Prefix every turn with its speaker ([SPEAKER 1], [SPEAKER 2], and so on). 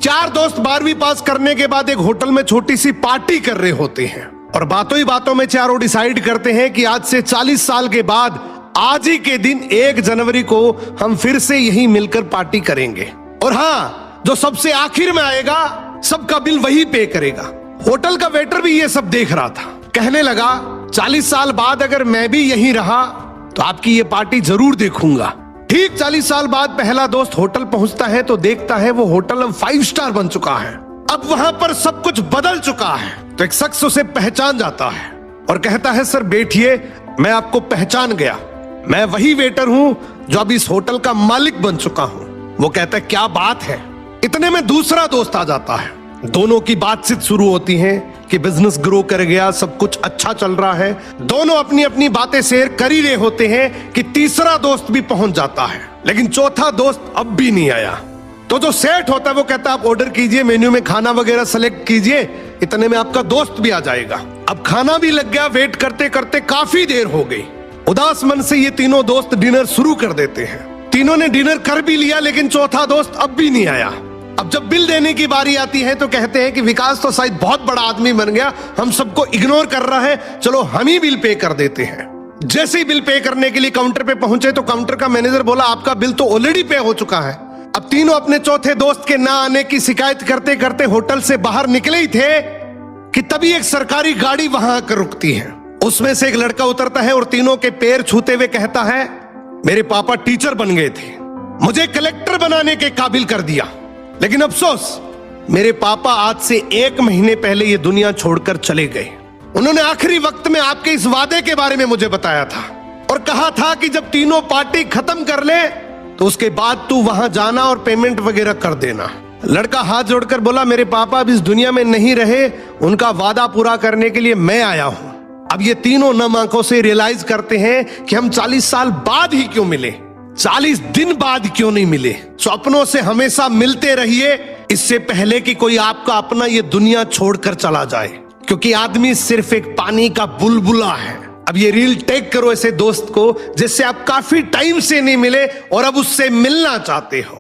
[SPEAKER 1] 4 दोस्त 12वीं पास करने के बाद एक होटल में छोटी सी पार्टी कर रहे होते हैं और बातों ही बातों में चारों डिसाइड करते हैं कि आज से 40 साल के बाद आज ही के दिन 1 जनवरी को हम फिर से यहीं मिलकर पार्टी करेंगे। और हाँ, जो सबसे आखिर में आएगा सबका बिल वही पे करेगा। होटल का वेटर भी ये सब देख रहा था। कहने लगा 40 साल बाद अगर मैं भी यहीं रहा तो आपकी ये पार्टी जरूर देखूंगा। ठीक 40 साल बाद पहला दोस्त होटल पहुंचता है तो देखता है वो होटल अब 5 स्टार बन चुका है। अब वहां पर सब कुछ बदल चुका है। तो एक शख्स उसे पहचान जाता है और कहता है सर बैठिए, मैं आपको पहचान गया, मैं वही वेटर हूं जो अब इस होटल का मालिक बन चुका हूं। वो कहता है क्या बात है। इतने में दूसरा दोस्त आ जाता है। दोनों की बातचीत शुरू होती है कि बिजनेस ग्रो कर गया, सब कुछ अच्छा चल रहा है। दोनों अपनी अपनी बातें शेयर कर ही रहे होते हैं कि तीसरा दोस्त भी पहुंच जाता है, लेकिन चौथा दोस्त अब भी नहीं आया। तो जो सेठ होता है वो कहता है आप ऑर्डर कीजिए, मेन्यू में खाना वगैरह सेलेक्ट कीजिए, इतने में आपका दोस्त भी आ जाएगा। अब खाना भी लग गया। वेट करते करते काफी देर हो गई। उदास मन से ये तीनों दोस्त डिनर शुरू कर देते हैं। तीनों ने डिनर कर भी लिया लेकिन चौथा दोस्त अब भी नहीं आया। अब जब बिल देने की बारी आती है तो कहते हैं कि विकास तो शायद बहुत बड़ा आदमी बन गया, हम सबको इग्नोर कर रहा है, चलो हम ही बिल पे कर देते हैं। जैसे ही बिल पे करने के लिए काउंटर पे पहुंचे तो काउंटर का मैनेजर बोला आपका बिल तो ऑलरेडी पे हो चुका है। अब तीनों अपने चौथे दोस्त के ना आने की शिकायत करते करते होटल से बाहर निकले ही थे कि तभी एक सरकारी गाड़ी वहां आकर रुकती है। उसमें से एक लड़का उतरता है और तीनों के पैर छूते हुए कहता है मेरे पापा टीचर बन गए थे, मुझे कलेक्टर बनाने के काबिल कर दिया, लेकिन अफसोस मेरे पापा आज से 1 महीने पहले ये दुनिया छोड़कर चले गए। उन्होंने आखिरी वक्त में आपके इस वादे के बारे में मुझे बताया था और कहा था कि जब तीनों पार्टी खत्म कर ले तो उसके बाद तू वहां जाना और पेमेंट वगैरह कर देना। लड़का हाथ जोड़कर बोला मेरे पापा अब इस दुनिया में नहीं रहे, उनका वादा पूरा करने के लिए मैं आया हूं। अब ये तीनों नम आंखों से रियलाइज करते हैं कि हम 40 साल बाद ही क्यों मिले, 40 दिन बाद क्यों नहीं मिले। सपनों से हमेशा मिलते रहिए, इससे पहले कि कोई आपका अपना ये दुनिया छोड़कर चला जाए, क्योंकि आदमी सिर्फ एक पानी का बुलबुला है। अब ये रील टेक करो ऐसे दोस्त को जिससे आप काफी टाइम से नहीं मिले और अब उससे मिलना चाहते हो।